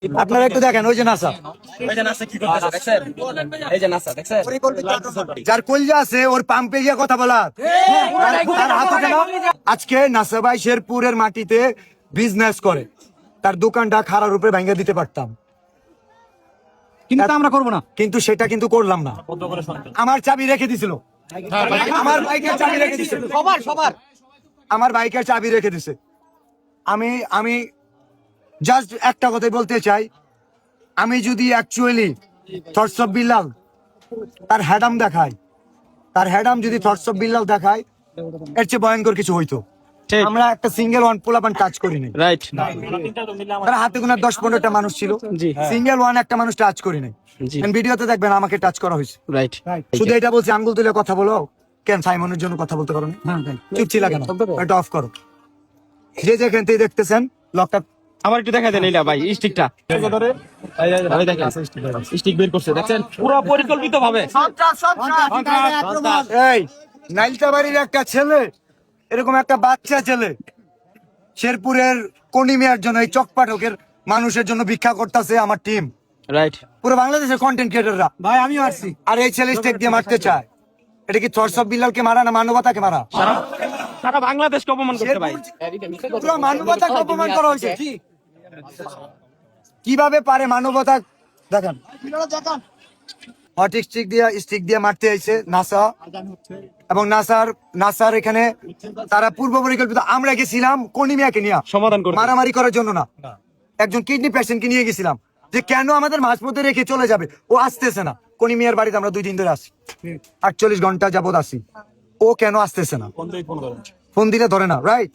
আপনারা একটু দেখেন, ওই যে নাসা, যার কলজা আছে ওর পাম্পে গিয়ে কথা বলা। তার হাত ওঠে না। আজকে নাসা ভাই শেরপুরের মাটিতে বিজনেস করে, তার দোকানটা খারাপ রূপে ভেঙে দিতে পারতাম, কিন্তু আমরা করবো না। কিন্তু সেটা কিন্তু করলাম না। আমার চাবি রেখে দিছিল, আমার বাইকের চাবি রেখে দিছিল, সবার আমার বাইকের চাবি রেখে দিছে। আমি জাস্ট একটা কথাই বলতে চাই, আমি যদি অ্যাকচুয়ালি থটস অফ বিল্লাল তার হ্যাডাম দেখায়, তার হ্যাডাম যদি থটস অফ বিল্লাল দেখায়, এর চেয়ে ভয়ঙ্কর কিছু হইতো। আমরা একটা সিঙ্গেল ওয়ান পোলাপান টাচ করিনি, রাইট? তার হাতে গোনা 10-15টা মানুষ ছিল, সিঙ্গেল ওয়ান একটা মানুষ টাচ করি নাই। ভিডিওতে দেখবেন আমাকে টাচ করা হয়েছে, রাইট? শুধু এটা বলছি, আঙ্গুল তুলে কথা বলো। কেন সাইমনের জন্য কথা বলতে পারো না? চুপ ছিল কেন? এটা অফ করো। যে যেখান থেকে দেখতেছেন লকটা আমার একটু দেখা দেন এইটা ভাই, স্টিকটা স্টিক বের করছে, দেখছেন পুরো পরিকল্পিত ভাবে। এই নাইলতাবাড়ির একটা ছেলে, এরকম একটা বাচ্চা ছেলে শেরপুরের কনিমিয়ার জন্য, এই চকপাঠকের মানুষের জন্য ভিক্ষা করতেছে আমার টিম, রাইট? পুরো বাংলাদেশের কন্টেন্ট ক্রিয়েটররা। ভাই আমিও আসছি, আর এই ছেলে স্টেক দিয়ে মারতে চায়। এটা কি থটস অফ বিল্লালকে মারা না মানবতাকে মারা? সারা বাংলাদেশকে অপমান করতে ভাই, পুরো মানবতাকে অপমান করা হয়েছে। কিভাবে পারে মানবতা? দেখেন হট স্টিক দিয়ে মারতে আইছে নাসা, এবং নাসার এখানে তারা পূর্ব পরিকল্পিত। আমরা গেছিলাম কনিমিয়াকে নিয়ে সমাধান করে মারামারি করার জন্য না, একজন কিডনি পেশেন্টকে নিয়ে গেছিলাম, যে কেন আমাদের মাঝপথে রেখে চলে যাবে। ও আসতেছে না। কনিমিয়ার বাড়িতে আমরা 2 দিন ধরে আসি, 48 ঘন্টা যাবত আসি, ও কেন আসতেছে না? ফোন দিলে ধরে না, রাইট?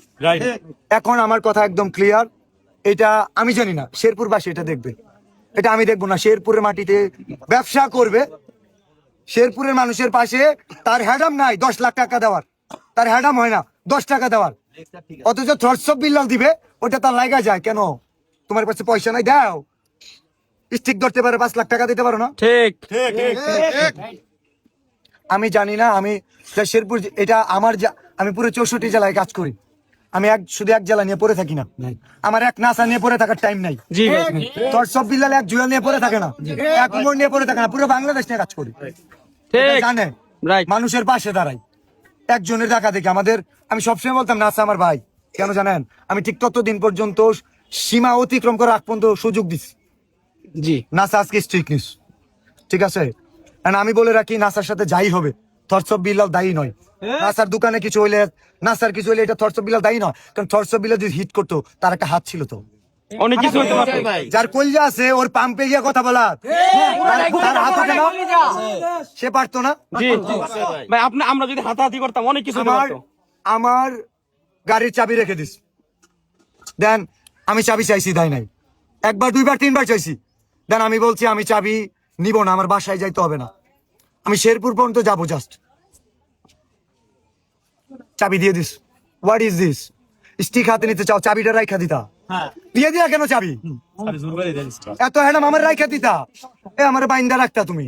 এখন আমার কথা একদম ক্লিয়ার, এটা আমি জানি না, শেরপুরবাসী এটা দেখবে, এটা আমি দেখবো না। শেরপুরের মাটিতে ব্যবসা করবে, শেরপুরের মানুষের পাশে তার হ্যাডাম নাই 10 লাখ টাকা দেওয়ার, তার হ্যাডাম হয় না 10 টাকা দেওয়ার, অথচ থটস অফ বিল্লাল দিবে, ওটা তার লাগা যায়। কেন তোমার কাছে পয়সা নাই? দাও, স্টিক ধরতে পারে, 5 লাখ টাকা দিতে পারো না? ঠিক। আমি জানি না, আমি শেরপুর, এটা আমার, আমি পুরো 64 জেলায় কাজ করি, আমি শুধু এক জেলা নিয়ে পড়ে থাকি না। আমার এক নাসা নিয়ে পড়ে থাকার টাইম নাই। থটস অফ বিল্লাল এক জুয়েল নিয়ে পড়ে থাকে না, এক উমর নিয়ে পড়ে থাকে না, পুরো বাংলাদেশ নিয়ে কাজ করি। জানে মানুষের পাশে দাঁড়াই, একজনের দেখা দেখি আমাদের। আমি সবসময় বলতাম নাসা আমার ভাই, কেন জানেন? আমি ঠিক ততদিন পর্যন্ত সীমা অতিক্রম করে আগ পর্যন্ত সুযোগ দিচ্ছি। জি, নাসা আজকে স্ট্রিক্ট নিউজ, ঠিক আছে? আমি বলে রাখি, নাসার সাথে যাই হবে, থটস অফ বিল্লাল দায়ী নয়। নাসার দোকানে কিছু হইলে, নাসার কিছু হইলে, এটা থটস অফ বিল্লাল দায়ী নয়, কারণ থটস অফ বিল্লাল যদি হিট করতো, তার একটা হাত ছিল তো, অনেক কিছু হতে পারতো। যার কলজা আছে ওর পাম্পে গিয়ে কথা বলা, তার হাত ওঠে না, সে পারতো না। জি ভাই, আমরা যদি হাতাহাতি করতাম অনেক কিছু হতে পারতো। আমার গাড়ির চাবি রেখে দিস, দেন আমি চাবি চাইছি, দেয় নাই। 1 বার 2 বার 3 বার চাইছি, দেন আমি বলছি আমি চাবি নিব না, আমার বাসায় যাইতে হবে না, আমি শেরপুর পর্যন্ত যাবো, জাস্ট চাবি দিয়ে this. What is this? Stick হাতে নিতে চাও, চাবিটা রাইখা দিতা, দিয়ে দিয়া কেন চাবি? এত হ্যাডাম আমার রাইখা দিতা, আমার বাইন্দা রাখতা তুমি।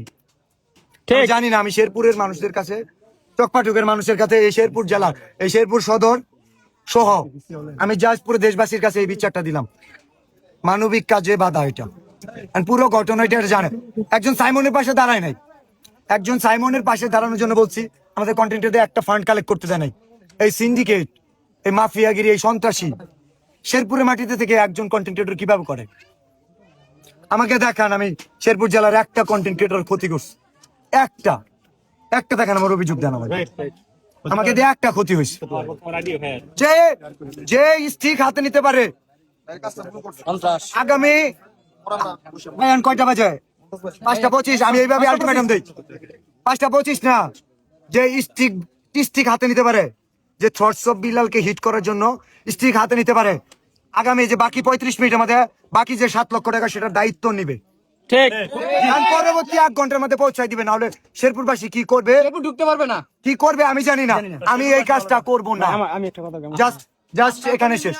জানি না, আমি শেরপুরের মানুষদের কাছে, চকপাটুকের মানুষের কাছে, এই শেরপুর জেলা, এই শেরপুর সদর সহ আমি জাস্ট পুরো দেশবাসীর কাছে এই বিচারটা দিলাম, মানবিক কাজে বাধা এটা। পুরো ঘটনাটা জানে, একজন সাইমনের পাশে দাঁড়ায় নাই, একজন সাইমনের পাশে দাঁড়ানোর জন্য বলছি, আমাদের কন্টেন্টে একটা ফান্ড কালেক্ট করতে দেয় নাই। এই সিন্ডিকেট, এই মাফিয়াগিরি, এই সন্ত্রাসী শেরপুরের মাটিতে থেকে একজন কন্টেন্ট ক্রিয়েটর কিভাবে করে? আমাকে দেখান, আমি শেরপুর জেলার একটা কন্টেন্ট ক্রিয়েটর ক্ষতি করছি, একটা দেখান, আমার অভিযোগ দেন আমাকে দিয়ে একটা ক্ষতি হয়েছে। যে স্টিক হাতে নিতে পারে, আগামী কয়টা বাজে? 5:25। আমি এইভাবে আলটিমেটাম দিই, 5:25 না, যে স্টিক হাতে নিতে পারে, যে থটস অফ বিল্লালকে হিট করার জন্য স্টিক হাতে নিতে পারে, আগামী যে বাকি 35 মিনিটের মধ্যে বাকি যে 7 লক্ষ টাকা, সেটার দায়িত্ব নিবে। ঠিক, পরবর্তী 1 ঘন্টার মধ্যে পৌঁছায় দিবে, নাহলে শেরপুরবাসী কি করবে? ঢুকতে পারবে না, কি করবে আমি জানি না, আমি এই কাজটা করবো না। আমি একটা কথা জাস্ট এখানে শেষ।